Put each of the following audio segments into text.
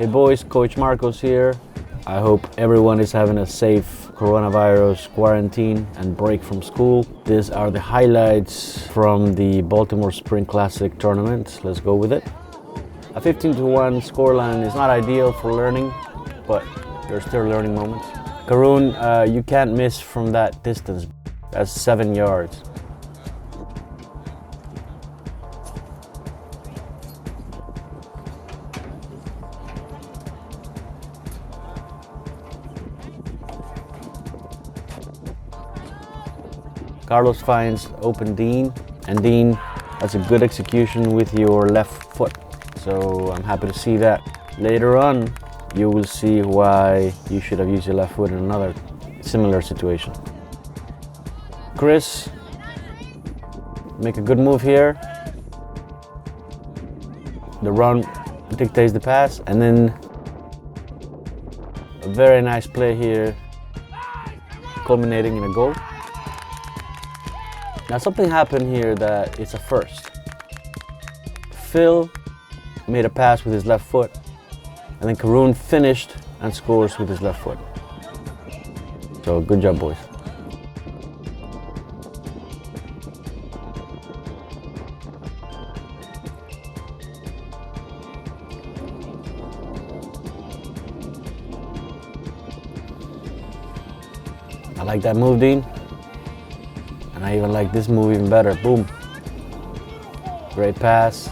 Hey boys, Coach Marcos here. I hope everyone is having a safe coronavirus quarantine and break from school. These are the highlights from the Baltimore Spring Classic tournament. Let's go with it. A 15-1 scoreline is not ideal for learning, but there's still learning moments. Karoon, you can't miss from that distance. That's 7 yards. Carlos finds open Dean, and Dean, that's a good execution with your left foot. So I'm happy to see that. Later on, you will see why you should have used your left foot in another similar situation. Chris, make a good move here. The run dictates the pass, and then a very nice play here, culminating in a goal. Now something happened here that it's a first. Phil made a pass with his left foot, and then Karoon finished and scores with his left foot. So good job, boys. I like that move, Dean. And I even like this move even better. Boom. Great pass.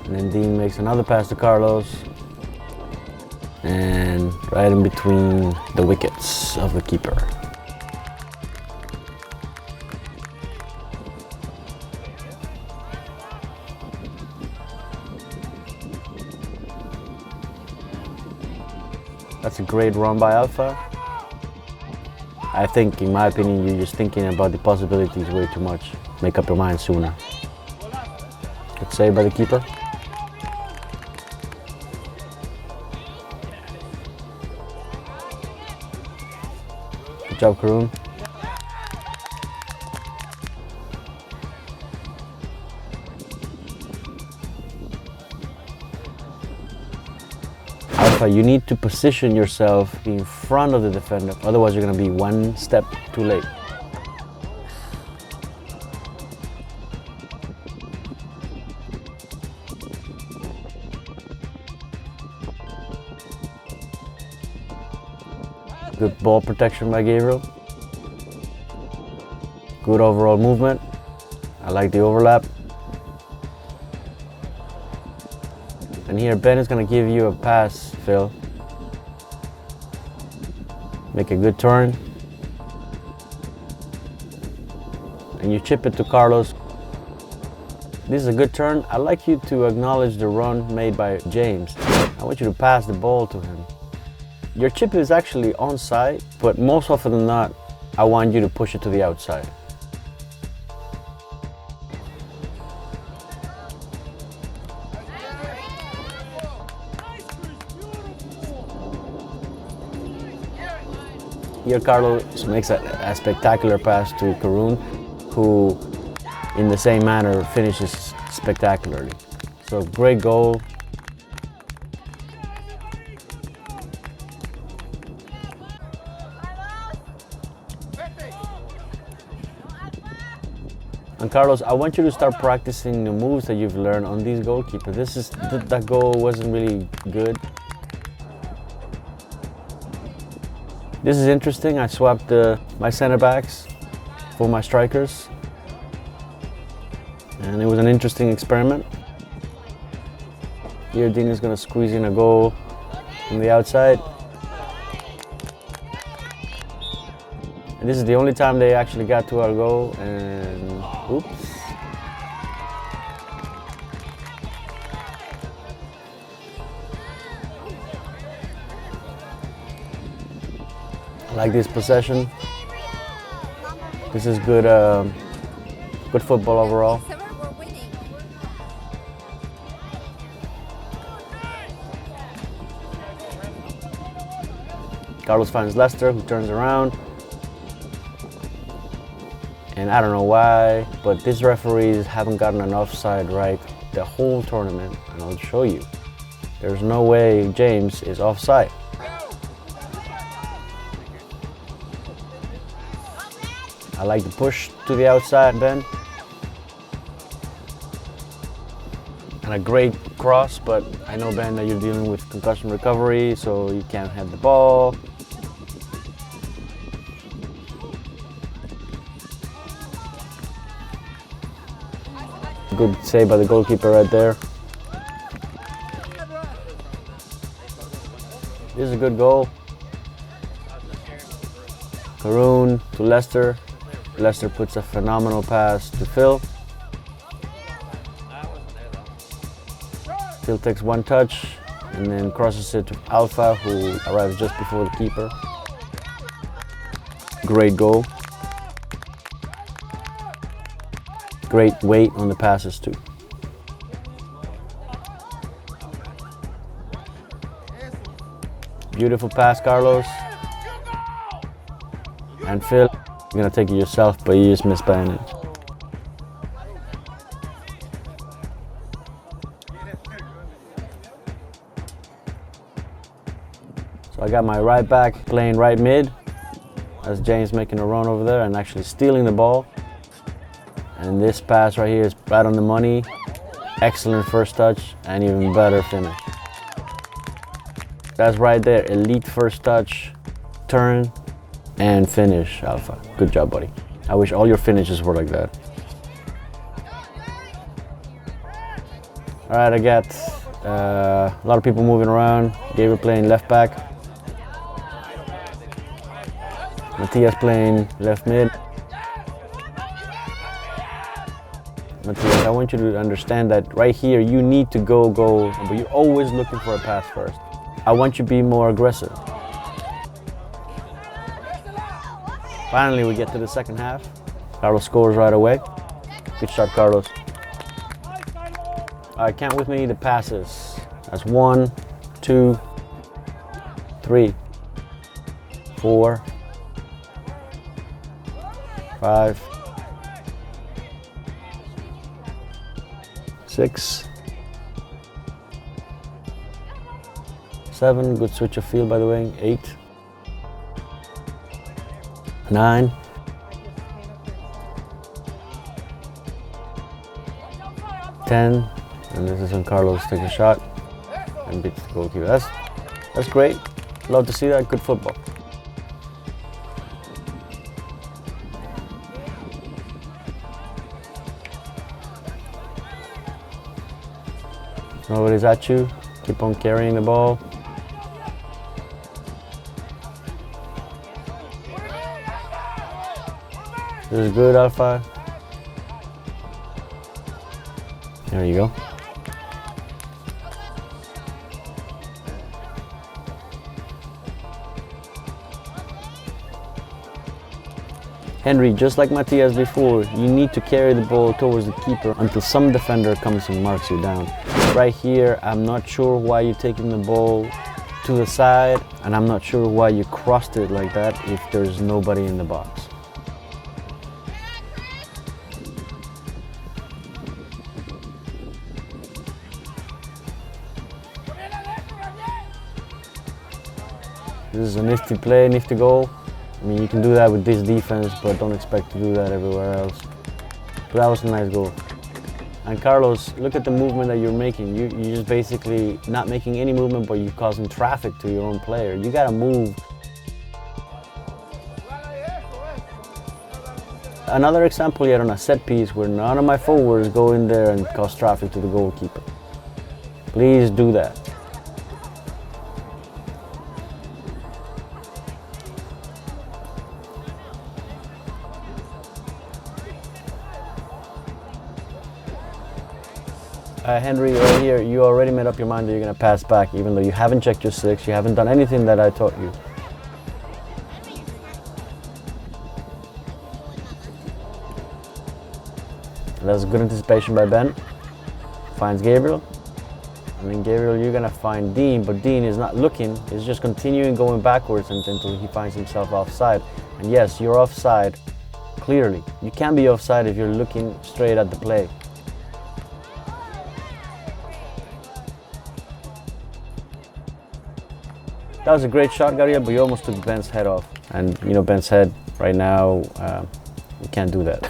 And then Dean makes another pass to Carlos. And right in between the wickets of the keeper. That's a great run by Alpha. I think, in my opinion, you're just thinking about the possibilities way too much. Make up your mind sooner. Good save by the keeper. Good job, Karoon. Alpha, you need to position yourself in front of the defender, otherwise you're going to be one step too late. Good ball protection by Gabriel. Good overall movement. I like the overlap. And here Ben is going to give you a pass, Phil. Make a good turn. And you chip it to Carlos. This is a good turn. I'd like you to acknowledge the run made by James. I want you to pass the ball to him. Your chip is actually onside, but most often than not, I want you to push it to the outside. Here Carlos makes a spectacular pass to Karoon, who in the same manner finishes spectacularly. So great goal. And Carlos, I want you to start practicing the moves that you've learned on these goalkeepers. That goal wasn't really good. This is interesting. I swapped my center backs for my strikers. And it was an interesting experiment. Here Dean is going to squeeze in a goal from the outside. And this is the only time they actually got to our goal, and oops. I like this possession. This is good, good football overall. Carlos finds Lester, who turns around. And I don't know why, but these referees haven't gotten an offside right the whole tournament, and I'll show you. There's no way James is offside. I like the push to the outside, Ben. And a great cross, but I know, Ben, that you're dealing with concussion recovery, so you can't have the ball. Good save by the goalkeeper right there. This is a good goal. Karoon to Lester. Lester puts a phenomenal pass to Phil. Phil takes one touch and then crosses it to Alpha, who arrives just before the keeper. Great goal. Great weight on the passes too. Beautiful pass, Carlos. And Phil, you're gonna take it yourself, but you just missed by an inch. So I got my right back playing right mid. That's James making a run over there and actually stealing the ball. And this pass right here is right on the money. Excellent first touch and even better finish. That's right there, elite first touch, turn, and finish, Alpha. Good job, buddy. I wish all your finishes were like that. All right, I got a lot of people moving around. Gabriel playing left back. Matthias playing left mid. Matthias, I want you to understand that right here, you need to go, but you're always looking for a pass first. I want you to be more aggressive. Finally, we get to the second half. Carlos scores right away. Good shot, Carlos. All right, count with me the passes. That's 1, 2, 3, 4, 5, 6, 7, good switch of field by the way, 8, 9, 10, and this is when Carlos takes a shot and beats the goalkeeper. That's great. Love to see that. Good football. Nobody's at you. Keep on carrying the ball. This is good, Alpha. There you go. Henry, just like Matthias before, you need to carry the ball towards the keeper until some defender comes and marks you down. Right here, I'm not sure why you're taking the ball to the side, and I'm not sure why you crossed it like that if there's nobody in the box. This is a nifty play, nifty goal. I mean, you can do that with this defense, but don't expect to do that everywhere else. But that was a nice goal. And Carlos, look at the movement that you're making. You're just basically not making any movement, but you're causing traffic to your own player. You gotta move. Another example yet on a set piece where none of my forwards go in there and cause traffic to the goalkeeper. Please do that. Henry, right here, you already made up your mind that you're going to pass back, even though you haven't checked your six, you haven't done anything that I taught you. That's good anticipation by Ben. Finds Gabriel. And then Gabriel, you're going to find Dean, but Dean is not looking, he's just continuing going backwards until he finds himself offside. And yes, you're offside, clearly. You can't be offside if you're looking straight at the play. That was a great shot, Gabriel, but you almost took Ben's head off. And you know, Ben's head right now, you can't do that.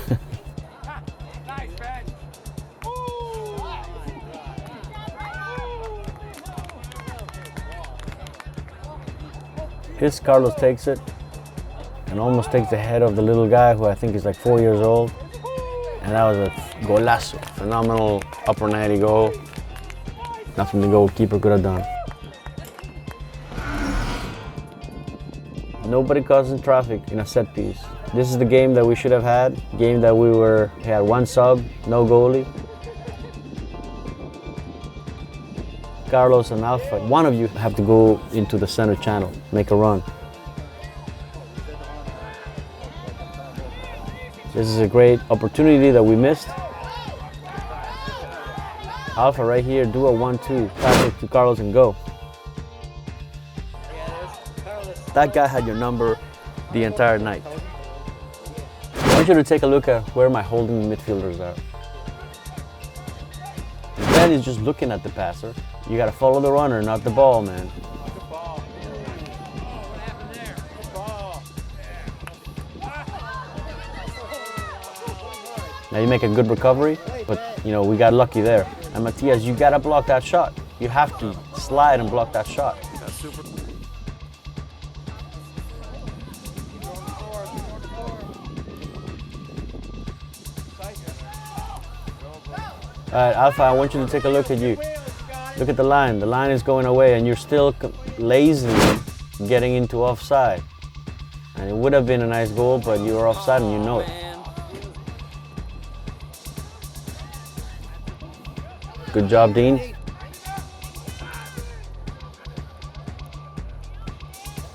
This Carlos takes it and almost takes the head of the little guy who I think is like 4 years old. And that was a golazo, phenomenal upper 90 goal. Nothing the goalkeeper could have done. Nobody causing traffic in a set piece. This is the game that we should have had. Game that we had one sub, no goalie. Carlos and Alpha, one of you have to go into the center channel, make a run. This is a great opportunity that we missed. Alpha right here, do a 1-2, pass it to Carlos and go. That guy had your number the entire night. I want you to take a look at where my holding midfielders are. Ben is just looking at the passer. You gotta follow the runner, not the ball, man. Now you make a good recovery, but you know, we got lucky there. And Matias, you gotta block that shot. You have to slide and block that shot. All right, Alpha, I want you to take a look at you. Look at the line. The line is going away and you're still lazily getting into offside. And it would have been a nice goal, but you are offside and you know it. Good job, Dean.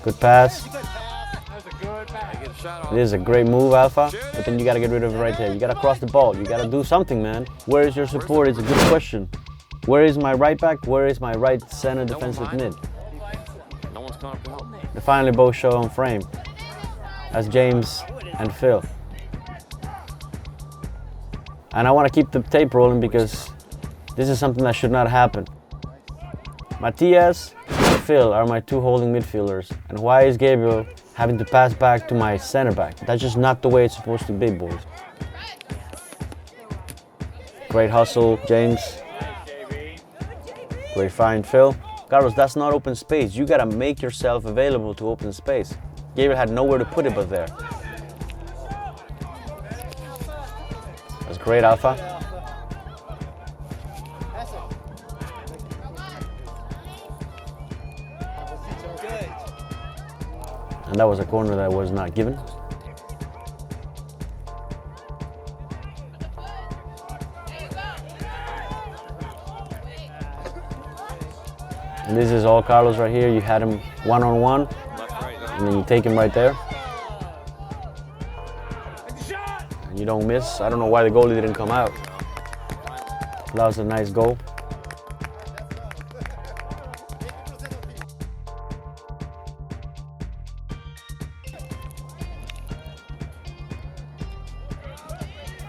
Good pass. It is a great move, Alpha, but then you got to get rid of it right there. You got to cross the ball. You got to do something, man. Where is your support? It's a good question. Where is my right back? Where is my right center defensive mid? No one's coming up to help me. They finally both show on frame. That's James and Phil. And I want to keep the tape rolling because this is something that should not happen. Matias and Phil are my two holding midfielders. And why is Gabriel having to pass back to my center back? That's just not the way it's supposed to be, boys. Great hustle, James. Great find, Phil. Carlos, that's not open space. You gotta make yourself available to open space. Gabriel had nowhere to put it but there. That's great, Alpha. And that was a corner that was not given. And this is all Carlos right here. You had him one-on-one, and then you take him right there. And you don't miss. I don't know why the goalie didn't come out. That was a nice goal.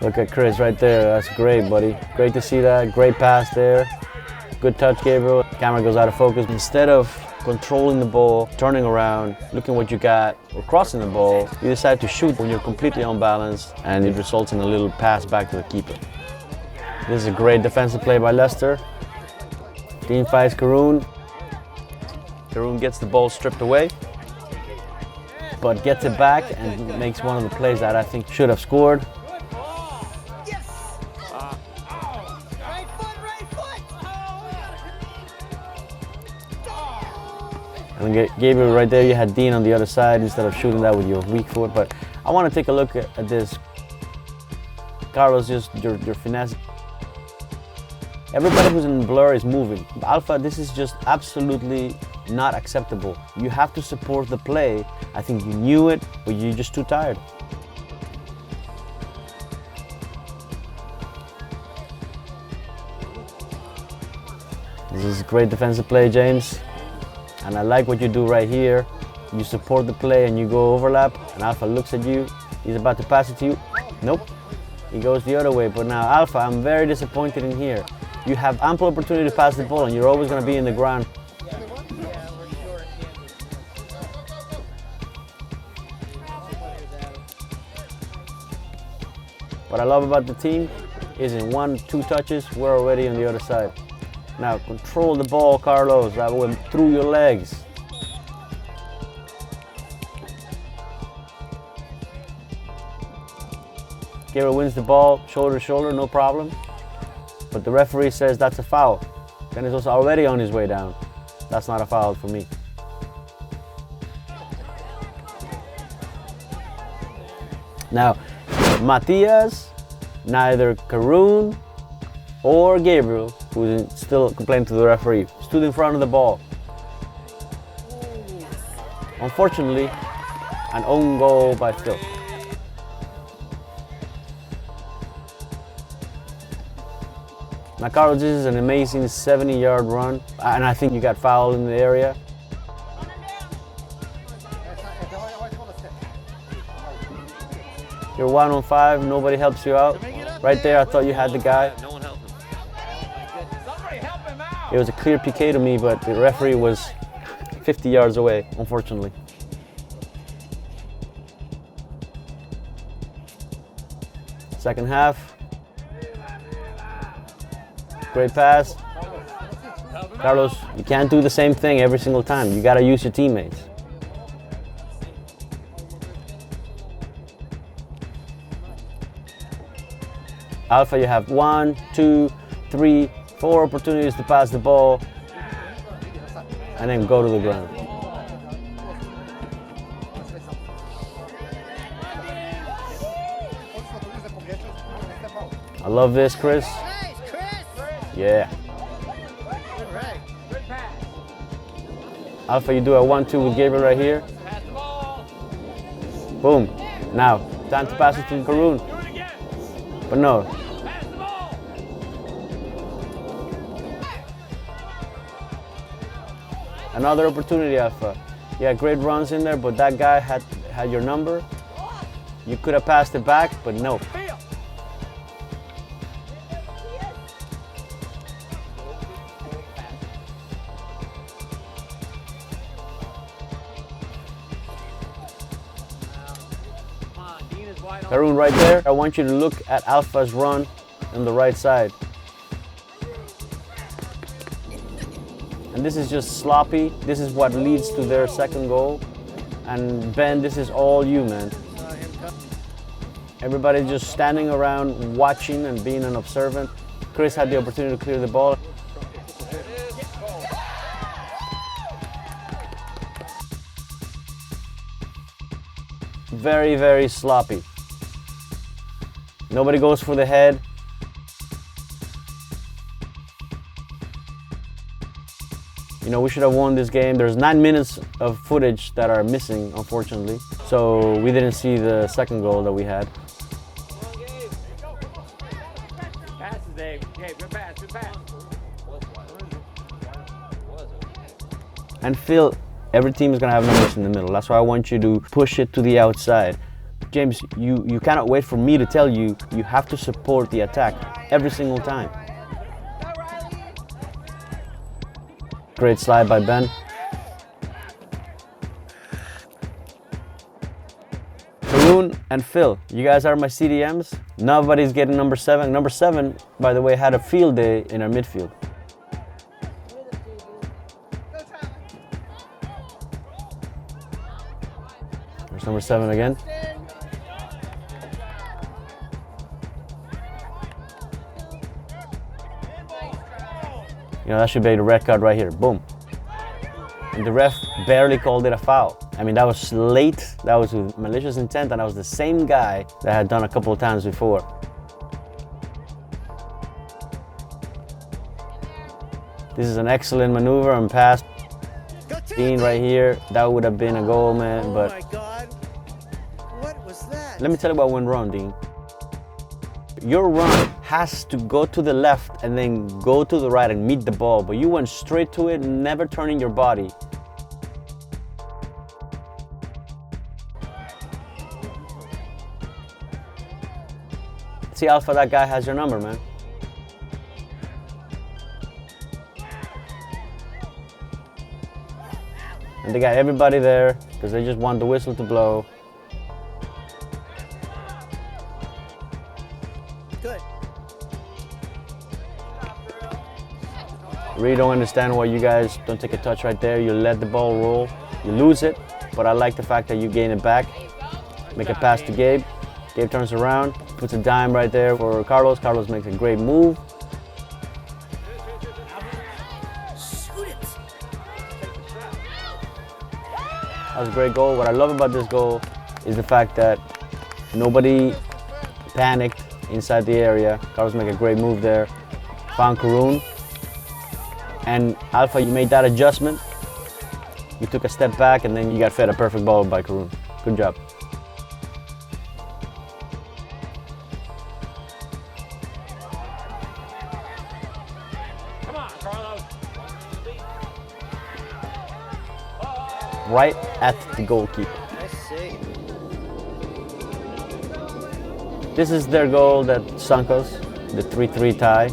Look at Chris right there. That's great, buddy. Great to see that. Great pass there. Good touch, Gabriel. Camera goes out of focus. Instead of controlling the ball, turning around, looking what you got, or crossing the ball, you decide to shoot when you're completely unbalanced, and it results in a little pass back to the keeper. This is a great defensive play by Leicester. Dean fights Karoon. Karoon gets the ball stripped away, but gets it back and makes one of the plays that I think should have scored. And Gabriel right there, you had Dean on the other side instead of shooting that with your weak foot. But I want to take a look at this. Carlos, just your finesse. Everybody who's in blur is moving. Alpha, this is just absolutely not acceptable. You have to support the play. I think you knew it, but you're just too tired. This is a great defensive play, James. And I like what you do right here. You support the play and you go overlap, and Alpha looks at you. He's about to pass it to you. Nope. He goes the other way. But now, Alpha, I'm very disappointed in here. You have ample opportunity to pass the ball, and you're always going to be in the ground. What I love about the team is in 1-2 touches, we're already on the other side. Now control the ball, Carlos. That went through your legs. Gabriel wins the ball, shoulder to shoulder, no problem. But the referee says that's a foul. Dennis was already on his way down. That's not a foul for me. Now, Matias, neither Karun or Gabriel, who still complained to the referee, stood in front of the ball. Unfortunately, an own goal by Phil. Now, Carlos, this is an amazing 70-yard run, and I think you got fouled in the area. You're 1-on-5, nobody helps you out. Right there, I thought you had the guy. No one helped him. It was a clear PK to me, but the referee was 50 yards away, unfortunately. Second half. Great pass. Carlos, you can't do the same thing every single time. You gotta use your teammates. Alpha, you have 1, 2, 3, 4 opportunities to pass the ball and then go to the ground. I love this, Chris. Yeah. Alpha, you do a 1-2 with Gabriel right here. Boom. Now, time to pass it to Karun. But no. Another opportunity, Alpha. Yeah, great runs in there, but that guy had your number. You could have passed it back, but no. Karun right there. I want you to look at Alpha's run on the right side. And this is just sloppy. This is what leads to their second goal. And Ben, this is all you, man. Everybody just standing around watching and being an observant. Chris had the opportunity to clear the ball. Very, very sloppy. Nobody goes for the head. You know, we should have won this game. There's 9 minutes of footage that are missing, unfortunately. So we didn't see the second goal that we had. And Phil, every team is gonna have numbers in the middle. That's why I want you to push it to the outside. James, you cannot wait for me to tell you, you have to support the attack every single time. Great slide by Ben. Karun and Phil, you guys are my CDMs. Nobody's getting number 7. Number 7, by the way, had a field day in our midfield. There's number 7 again. You know, that should be the red card right here. Boom. And the ref barely called it a foul. I mean, that was late. That was with malicious intent, and that was the same guy that had done a couple of times before. This is an excellent maneuver and pass. Dean right here. That would have been a goal, man. But oh my God. What was that? let me tell you what went wrong, Dean. Your run has to go to the left and then go to the right and meet the ball, but you went straight to it, never turning your body. See, Alpha, that guy has your number, man. And they got everybody there because they just want the whistle to blow. Really don't understand why you guys don't take a touch right there. You let the ball roll, you lose it, but I like the fact that you gain it back. Make a pass to Gabe. Gabe turns around, puts a dime right there for Carlos. Carlos makes a great move. Shoot it. That was a great goal. What I love about this goal is the fact that nobody panicked inside the area. Carlos made a great move there. Found Karun. And Alpha, you made that adjustment. You took a step back and then you got fed a perfect ball by Karun. Good job. Come on, Carlos. Right at the goalkeeper. I see. This is their goal that sunk us, the 3-3 tie.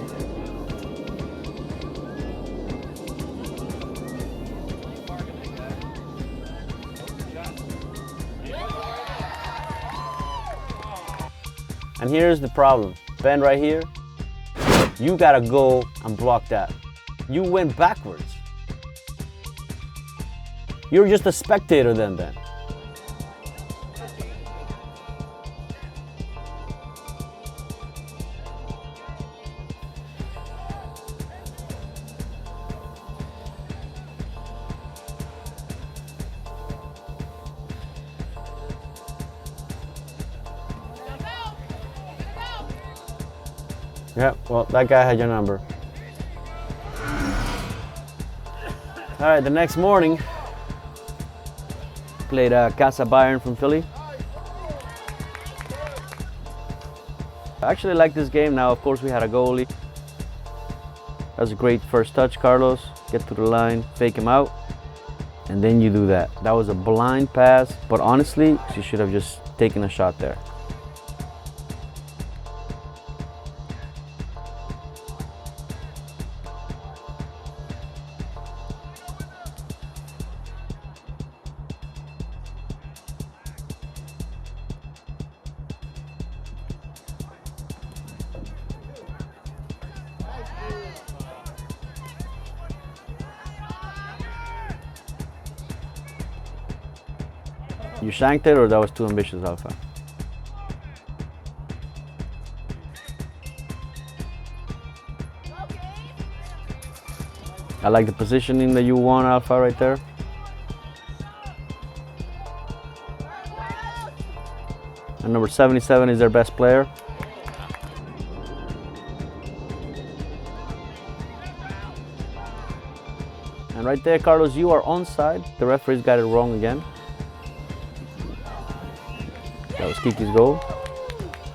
And here's the problem. Ben right here, you gotta go and block that. You went backwards. You're just a spectator then, Ben. Yeah, well, that guy had your number. All right, the next morning, played Casa Bayern from Philly. I actually like this game now. Of course, we had a goalie. That was a great first touch, Carlos. Get to the line, fake him out, and then you do that. That was a blind pass, but honestly, you should have just taken a shot there. You shanked it, or that was too ambitious, Alpha? I like the positioning that you want, Alpha, right there. And number 77 is their best player. And right there, Carlos, you are onside. The referee's got it wrong again. That was Kiki's goal.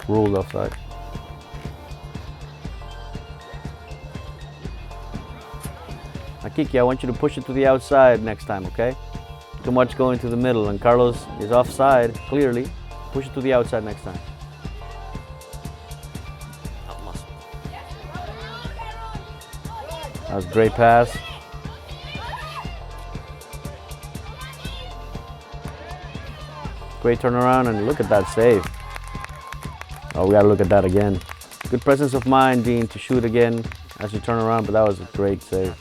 Ruled offside. Now, Kiki, I want you to push it to the outside next time, okay? Too much going to the middle, and Carlos is offside, clearly. Push it to the outside next time. That was a great pass. Great turnaround, and look at that save. Oh, we gotta look at that again. Good presence of mind, Dean, to shoot again as you turn around, but that was a great save.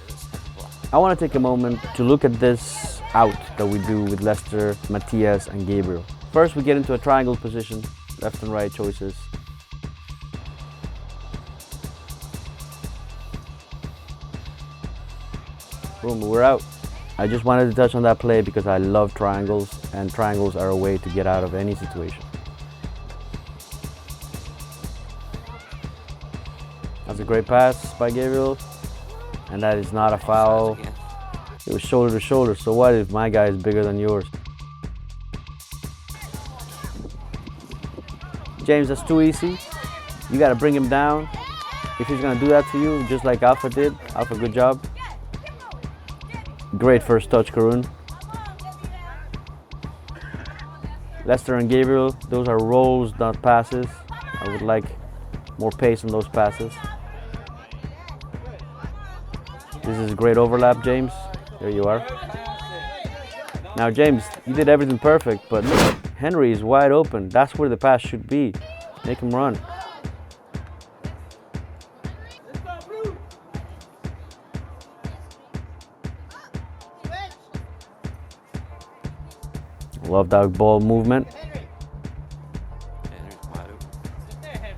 I want to take a moment to look at this out that we do with Lester, Matias, and Gabriel. First, we get into a triangle position, left and right choices. Boom, we're out. I just wanted to touch on that play because I love triangles, and triangles are a way to get out of any situation. That's a great pass by Gabriel, and that is not a foul. It was shoulder to shoulder, so what if my guy is bigger than yours? James, that's too easy. You gotta bring him down. If he's gonna do that to you, just like Alpha did. Alpha, good job. Great first touch, Karun. Lester and Gabriel, those are rolls, not passes. I would like more pace on those passes. This is great overlap, James. There you are. Now, James, you did everything perfect, but look, Henry is wide open. That's where the pass should be. Make him run. Love that ball movement.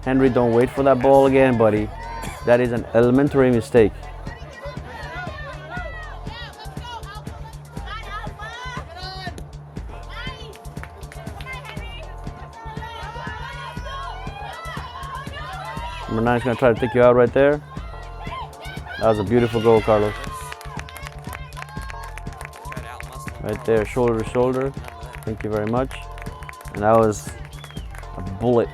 Henry, don't wait for that ball again, buddy. That is an elementary mistake. Number 9 is going to try to take you out right there. That was a beautiful goal, Carlos. Right there, shoulder to shoulder. Thank you very much. And that was a bullet.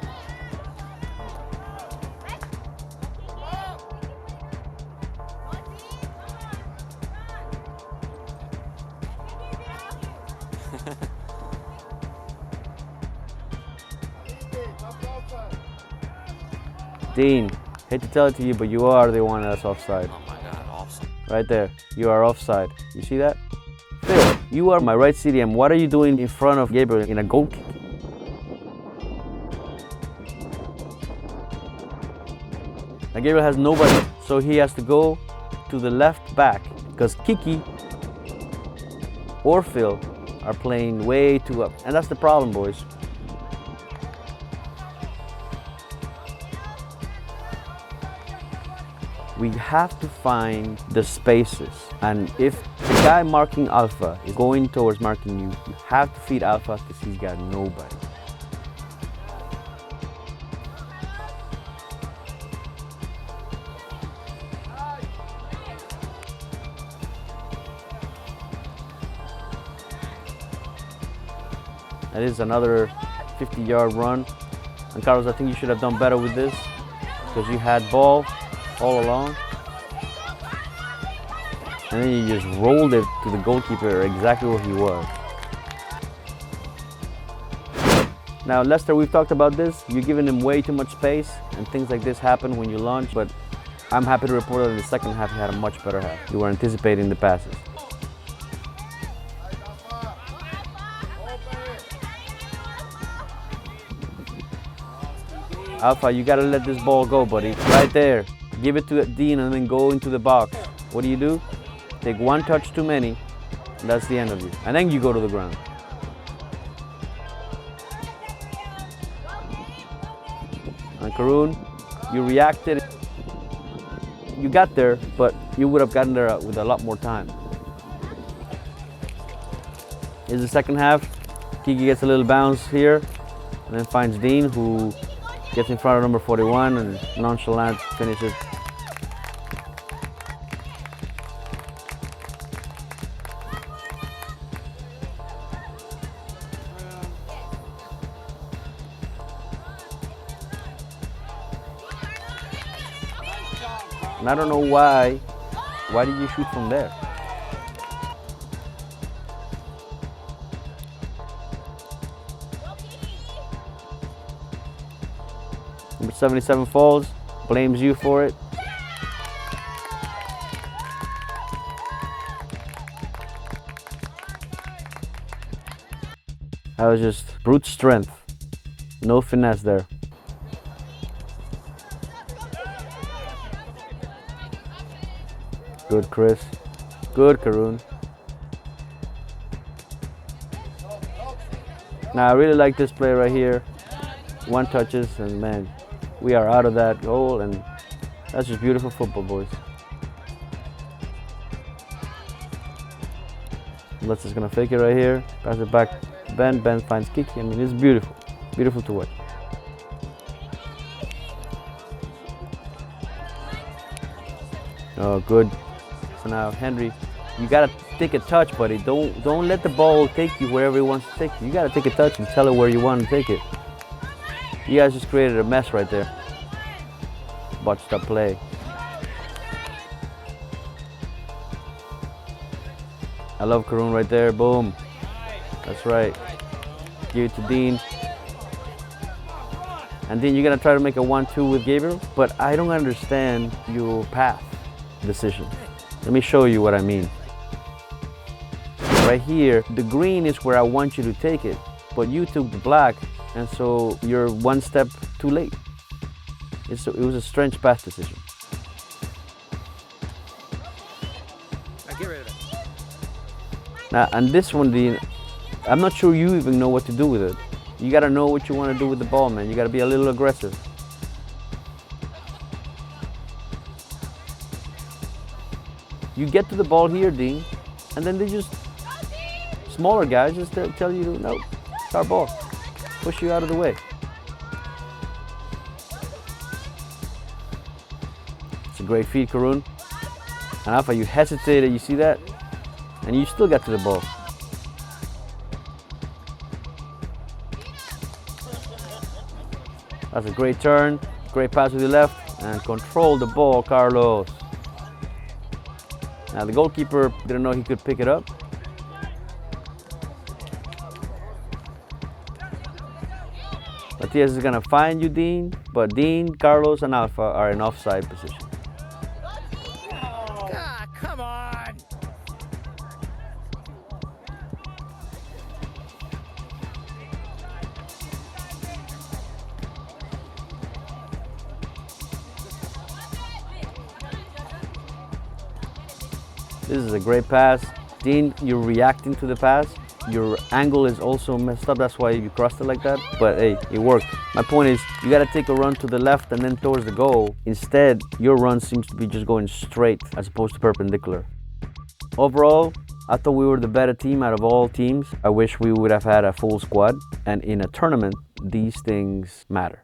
Dean, hate to tell it to you, but you are the one that's offside. Oh my God, offside. Right there, you are offside. You see that? Phil, you are my right CDM. What are you doing in front of Gabriel in a goal kick? Now Gabriel has nobody, so he has to go to the left back because Kiki or Phil are playing way too up. And that's the problem, boys. We have to find the spaces, and if the guy marking Alpha is going towards marking you, you have to feed Alpha because he's got nobody. That is another 50-yard run. And Carlos, I think you should have done better with this because you had ball all along. And then you just rolled it to the goalkeeper exactly where he was. Now, Lester, we've talked about this. You're giving him way too much space, and things like this happen when you launch. But I'm happy to report that in the second half, you had a much better half. You were anticipating the passes. Alpha, you gotta let this ball go, buddy. Right there. Give it to Dean and then go into the box. What do? Take one touch too many, and that's the end of you. And then you go to the ground. And Karun, you reacted. You got there, but you would have gotten there with a lot more time. Here's the second half. Kiki gets a little bounce here, and then finds Dean, who gets in front of number 41 and nonchalant finishes. And I don't know why did you shoot from there? Number 77 falls, blames you for it. That was just brute strength. No finesse there. Good, Chris. Good, Karun. Now, I really like this play right here. One touches, and man, we are out of that goal, and that's just beautiful football, boys. Lester's gonna fake it right here. Pass it back to Ben. Ben finds Kiki. I mean, it's beautiful. Beautiful to watch. Oh, good. So now, Henry, you gotta take a touch, buddy. Don't let the ball take you wherever it wants to take you. You gotta take a touch and tell it where you want to take it. You guys just created a mess right there. Watch that play. I love Karun right there. Boom. That's right. Give it to Dean. And then you're gonna try to make a 1-2 with Gabriel, but I don't understand your path decision. Let me show you what I mean. Right here, the green is where I want you to take it, but you took the black, and so you're one step too late. It was a strange pass decision. Now get rid of it. Now, and this one, Dean, I'm not sure you even know what to do with it. You gotta know what you want to do with the ball, man. You gotta be a little aggressive. You get to the ball here, Dean, and then they just, smaller guys just tell you, no, it's our ball. Push you out of the way. It's a great feed, Karun. And Alpha, you hesitated, you see that? And you still got to the ball. That's a great turn, great pass with the left, and control the ball, Carlos. Now the goalkeeper didn't know he could pick it up. Matias is gonna find you, Dean, but Dean, Carlos, and Alpha are in offside position. Ah, come on. This is a great pass. Dean, you're reacting to the pass. Your angle is also messed up, that's why you crossed it like that. But hey, it worked. My point is, you gotta take a run to the left and then towards the goal. Instead, your run seems to be just going straight as opposed to perpendicular. Overall, I thought we were the better team out of all teams. I wish we would have had a full squad. And in a tournament, these things matter.